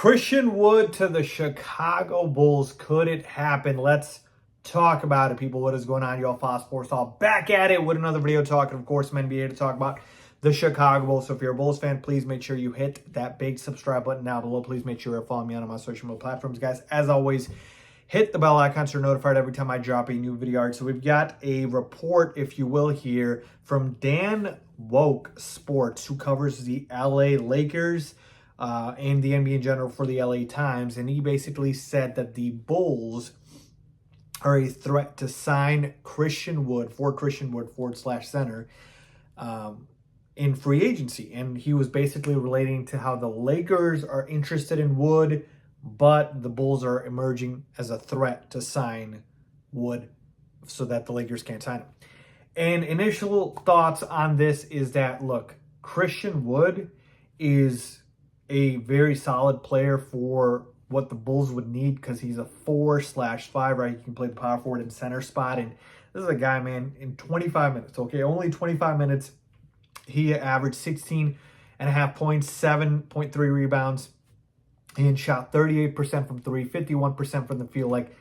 Christian Wood to the Chicago Bulls. Could it happen? Let's talk about it, people. What is going on? Y'all, Faiz Sports all back at it with another video talking, of course, some NBA to talk about the Chicago Bulls. So if you're a Bulls fan, please make sure you hit that big subscribe button down below. Please make sure you're following me on my social media platforms, guys. As always, hit the bell icon so you're notified every time I drop a new video. So we've got a report, if you will, here from Dan Woke Sports, who covers the LA Lakers and the NBA in general for the LA Times. And he basically said that the Bulls are a threat to sign Christian Wood / center in free agency. And he was basically relating to how the Lakers are interested in Wood, but the Bulls are emerging as a threat to sign Wood so that the Lakers can't sign him. And initial thoughts on this is that, look, Christian Wood is a very solid player for what the Bulls would need because he's a 4/5, right? He can play the power forward and center spot. And this is a guy, man, in 25 minutes, okay? Only 25 minutes. He averaged 16.5 points, 7.3 rebounds, and shot 38% from three, 51% from the field. Like,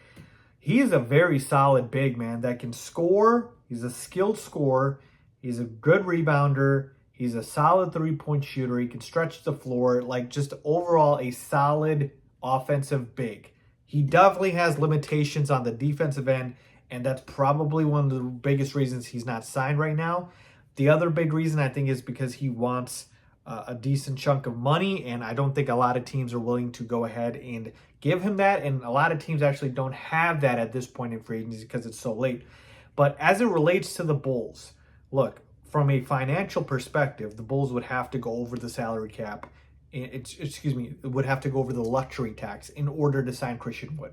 he is a very solid big man that can score. He's a skilled scorer. He's a good rebounder. He's a solid three-point shooter. He can stretch the floor. Like, just overall a solid offensive big. He definitely has limitations on the defensive end, and that's probably one of the biggest reasons he's not signed right now. The other big reason, I think, is because he wants a decent chunk of money, and I don't think a lot of teams are willing to go ahead and give him that, and a lot of teams actually don't have that at this point in free agency because it's so late. But as it relates to the Bulls, look, from a financial perspective, the Bulls would have to go over the salary cap. Would have to go over the luxury tax in order to sign Christian Wood.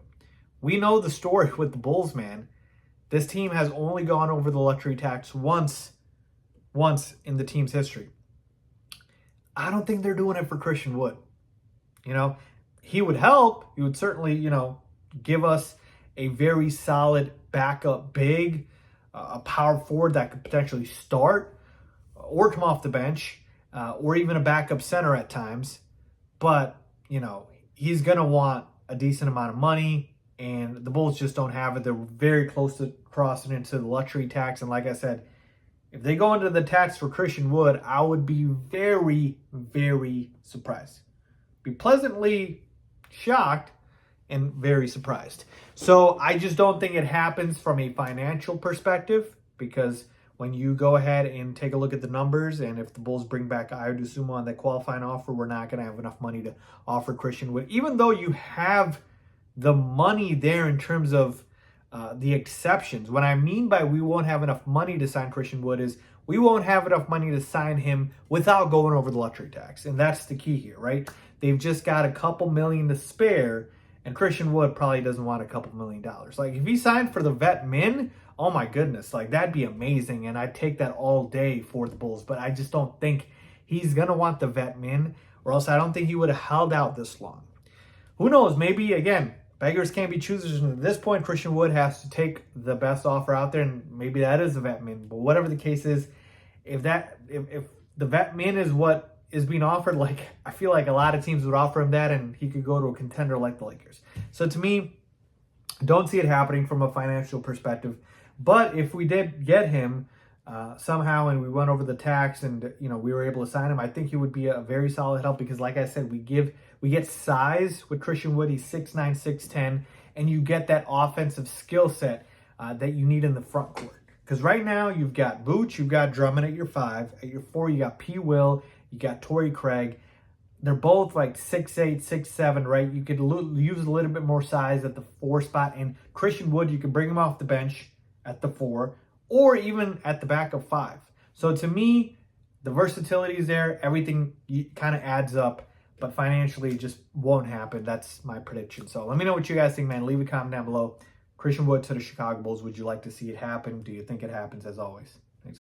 We know the story with the Bulls, man. This team has only gone over the luxury tax once in the team's history. I don't think they're doing it for Christian Wood. You know, he would help. He would certainly, give us a very solid backup big, a power forward that could potentially start or come off the bench, or even a backup center at times. But, he's going to want a decent amount of money, and the Bulls just don't have it. They're very close to crossing into the luxury tax. And like I said, if they go into the tax for Christian Wood, I would be very, very surprised. Be pleasantly shocked and very surprised. So I just don't think it happens from a financial perspective, because when you go ahead and take a look at the numbers, and if the Bulls bring back Ayo Dosunmu on that qualifying offer, we're not going to have enough money to offer Christian Wood. Even though you have the money there in terms of the exceptions. What I mean by we won't have enough money to sign Christian Wood is we won't have enough money to sign him without going over the luxury tax. And that's the key here, right? They've just got a couple million to spare, and Christian Wood probably doesn't want a couple $1 million. Like, if he signed for the vet min, oh my goodness, like, that'd be amazing, and I'd take that all day for the Bulls. But I just don't think he's going to want the vet min, or else I don't think he would have held out this long. Who knows? Maybe, again, beggars can't be choosers, and at this point, Christian Wood has to take the best offer out there, and maybe that is the vet min. But whatever the case is, if the vet min is what is being offered, like, I feel like a lot of teams would offer him that, and he could go to a contender like the Lakers. So to me, don't see it happening from a financial perspective. But if we did get him somehow, and we went over the tax, and we were able to sign him, I think he would be a very solid help, because like I said, we get size with Christian Wood. He's 6'9", 6'10", and you get that offensive skill set that you need in the front court. Because right now, you've got Vooch, you've got Drummond at your 5. At your 4, you got P. Will, you got Torrey Craig. They're both like 6'8", 6'7", right? You could use a little bit more size at the 4 spot. And Christian Wood, you can bring him off the bench at the 4, or even at the backup 5. So to me, the versatility is there. Everything kind of adds up. But financially, it just won't happen. That's my prediction. So let me know what you guys think, man. Leave a comment down below. Christian Wood to the Chicago Bulls. Would you like to see it happen? Do you think it happens? As always.